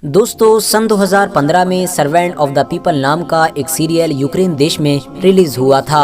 دوستو سن 2015 میں servant of the people نام کا ایک سیریل یوکرین دیش میں ریلیز ہوا تھا۔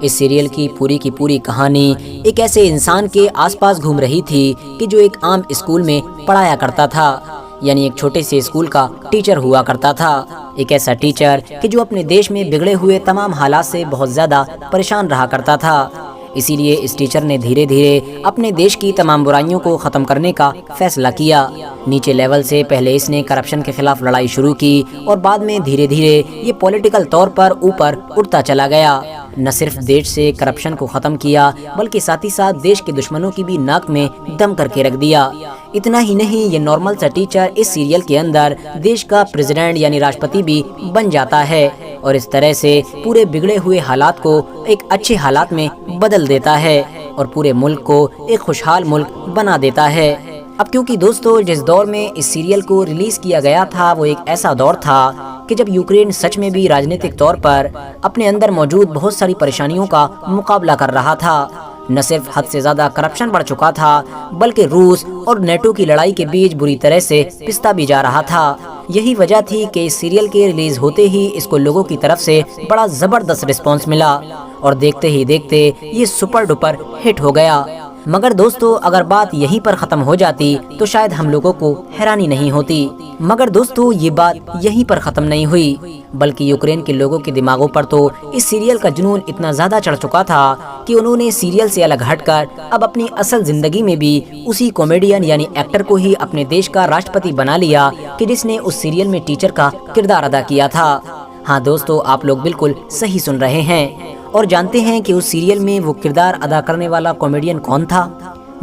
اس سیریل کی پوری کہانی ایک ایسے انسان کے آس پاس گھوم رہی تھی کہ جو ایک عام اسکول میں پڑھایا کرتا تھا، یعنی ایک چھوٹے سے اسکول کا ٹیچر ہوا کرتا تھا۔ ایک ایسا ٹیچر کہ جو اپنے دیش میں بگڑے ہوئے تمام حالات سے بہت زیادہ پریشان رہا کرتا تھا۔ اسی لیے اس ٹیچر نے دھیرے دھیرے اپنے دیش کی تمام برائیوں کو ختم کرنے کا فیصلہ کیا۔ نیچے لیول سے پہلے اس نے کرپشن کے خلاف لڑائی شروع کی اور بعد میں دھیرے دھیرے یہ پولیٹیکل طور پر اوپر اٹھتا چلا گیا۔ نہ صرف دیش سے کرپشن کو ختم کیا بلکہ ساتھ ہی ساتھ دیش کے دشمنوں کی بھی ناک میں دم کر کے رکھ دیا۔ اتنا ہی نہیں، یہ نارمل سا ٹیچر اس سیریل کے اندر دیش کا پریزیڈنٹ یعنی راشٹرپتی بھی بن جاتا ہے اور اس طرح سے پورے بگڑے ہوئے حالات کو ایک اچھے حالات میں بدل دیتا ہے اور پورے ملک کو ایک خوشحال ملک بنا دیتا ہے۔ اب کیونکہ دوستو جس دور میں اس سیریل کو ریلیز کیا گیا تھا وہ ایک ایسا دور تھا کہ جب یوکرین سچ میں بھی راجنیتک طور پر اپنے اندر موجود بہت ساری پریشانیوں کا مقابلہ کر رہا تھا۔ نہ صرف حد سے زیادہ کرپشن بڑھ چکا تھا بلکہ روس اور نیٹو کی لڑائی کے بیچ بری طرح سے پستا بھی جا رہا تھا۔ یہی وجہ تھی کہ اس سیریل کے ریلیز ہوتے ہی اس کو لوگوں کی طرف سے بڑا زبردست رسپانس ملا اور دیکھتے ہی دیکھتے یہ سپر ڈپر ہٹ ہو گیا۔ مگر دوستو اگر بات یہیں پر ختم ہو جاتی تو شاید ہم لوگوں کو حیرانی نہیں ہوتی، مگر دوستو یہ بات یہیں پر ختم نہیں ہوئی بلکہ یوکرین کے لوگوں کے دماغوں پر تو اس سیریل کا جنون اتنا زیادہ چڑھ چکا تھا کہ انہوں نے سیریل سے الگ ہٹ کر اب اپنی اصل زندگی میں بھی اسی کامیڈین یعنی ایکٹر کو ہی اپنے دیش کا راشٹرپتی بنا لیا کہ جس نے اس سیریل میں ٹیچر کا کردار ادا کیا تھا۔ ہاں دوستو، آپ لوگ بالکل صحیح سن رہے ہیں اور جانتے ہیں کہ اس سیریل میں وہ کردار ادا کرنے والا کامیڈین کون تھا؟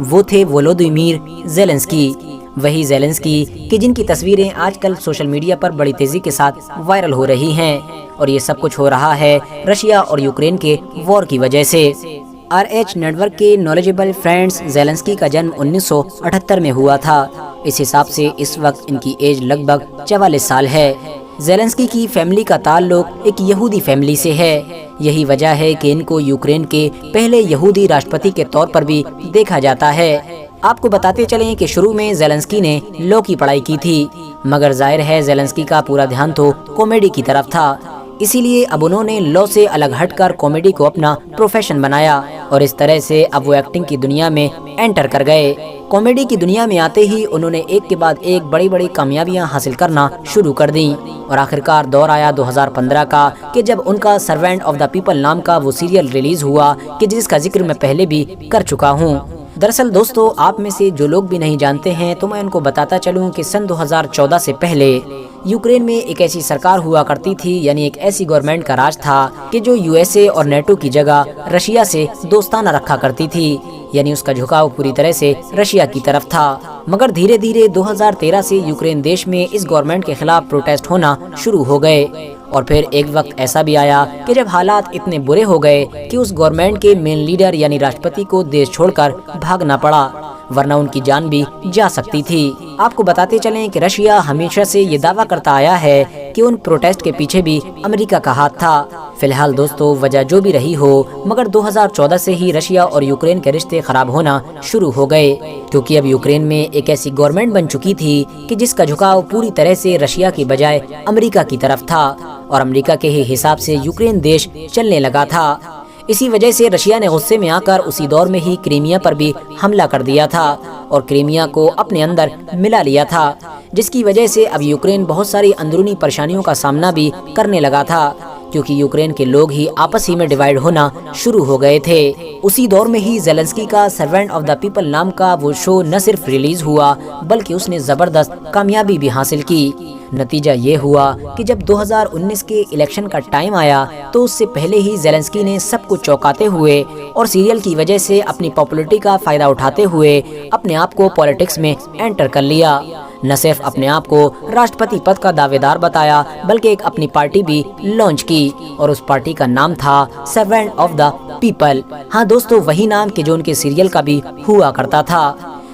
وہ تھے ولودیمیر زیلنسکی، وہی زیلنسکی کہ جن کی تصویریں آج کل سوشل میڈیا پر بڑی تیزی کے ساتھ وائرل ہو رہی ہیں اور یہ سب کچھ ہو رہا ہے رشیا اور یوکرین کے وار کی وجہ سے۔ RH نیٹ ورک کے نالجیبل فرینڈز، زیلنسکی کا جنم 1978 میں ہوا تھا۔ اس حساب سے اس وقت ان کی ایج لگ بھگ 44 سال ہے۔ زیلنسکی کی فیملی کا تعلق ایک یہودی فیملی سے ہے، یہی وجہ ہے کہ ان کو یوکرین کے پہلے یہودی راشٹرپتی کے طور پر بھی دیکھا جاتا ہے۔ آپ کو بتاتے چلیں کہ شروع میں زیلنسکی نے لاء کی پڑھائی کی تھی مگر ظاہر ہے زیلنسکی کا پورا دھیان تو کامیڈی کی طرف تھا، اسی لیے اب انہوں نے لاء سے الگ ہٹ کر کامیڈی کو اپنا پروفیشن بنایا اور اس طرح سے اب وہ ایکٹنگ کی دنیا میں انٹر کر گئے۔ کامیڈی کی دنیا میں آتے ہی انہوں نے ایک کے بعد ایک بڑی کامیابیاں حاصل کرنا شروع کر دیں اور آخرکار دور آیا 2015 کا کہ جب ان کا سرونٹ آف دا پیپل نام کا وہ سیریل ریلیز ہوا کہ جس کا ذکر میں پہلے بھی کر چکا ہوں۔ دراصل دوستو آپ میں سے جو لوگ بھی نہیں جانتے ہیں تو میں ان کو بتاتا چلوں کہ سن 2014 سے پہلے یوکرین میں ایک ایسی سرکار ہوا کرتی تھی، یعنی ایک ایسی گورنمنٹ کا راج تھا کہ جو USA اور نیٹو کی جگہ رشیا سے دوستانہ رکھا کرتی تھی، یعنی اس کا جھکاؤ پوری طرح سے رشیا کی طرف تھا۔ مگر دھیرے دھیرے 2013 سے یوکرین دیش میں اس گورنمنٹ کے خلاف پروٹیسٹ ہونا شروع ہو گئے اور پھر ایک وقت ایسا بھی آیا کہ جب حالات اتنے برے ہو گئے کہ اس گورنمنٹ کے مین لیڈر یعنی راشٹرپتی کو دیش چھوڑ کر بھاگنا پڑا، ورنہ ان کی جان بھی جا سکتی تھی۔ آپ کو بتاتے چلیں کہ رشیا ہمیشہ سے یہ دعویٰ کرتا آیا ہے کہ ان پروٹیسٹ کے پیچھے بھی امریکہ کا ہاتھ تھا۔ فی الحال دوستو وجہ جو بھی رہی ہو مگر 2014 سے ہی رشیا اور یوکرین کے رشتے خراب ہونا شروع ہو گئے کیونکہ اب یوکرین میں ایک ایسی گورنمنٹ بن چکی تھی کہ جس کا جھکاؤ پوری طرح سے رشیا کی بجائے امریکہ کی طرف تھا اور امریکہ کے ہی حساب سے یوکرین دیش چلنے لگا تھا۔ اسی وجہ سے رشیا نے غصے میں آ کر اسی دور میں ہی کرائمیا پر بھی حملہ کر دیا تھا اور کرائمیا کو اپنے اندر ملا لیا تھا، جس کی وجہ سے اب یوکرین بہت ساری اندرونی پریشانیوں کا سامنا بھی کرنے لگا تھا کیونکہ یوکرین کے لوگ ہی آپس ہی میں ڈیوائیڈ ہونا شروع ہو گئے تھے۔ اسی دور میں ہی زیلنسکی کا سرونٹ آف دا پیپل نام کا وہ شو نہ صرف ریلیز ہوا بلکہ اس نے زبردست کامیابی بھی حاصل کی۔ نتیجہ یہ ہوا کہ جب 2019 کے الیکشن کا ٹائم آیا تو اس سے پہلے ہی زیلنسکی نے سب کو چونکاتے ہوئے اور سیریل کی وجہ سے اپنی پاپولیرٹی کا فائدہ اٹھاتے ہوئے اپنے آپ کو پالیٹکس میں انٹر کر لیا۔ نہ صرف اپنے آپ کو راشٹرپتی پد کا دعوے دار بتایا بلکہ ایک اپنی پارٹی بھی لانچ کی اور اس پارٹی کا نام تھا سرونٹ آف دا پیپل۔ ہاں دوستو وہی نام کہ جو ان کے سیریل کا بھی ہوا کرتا تھا۔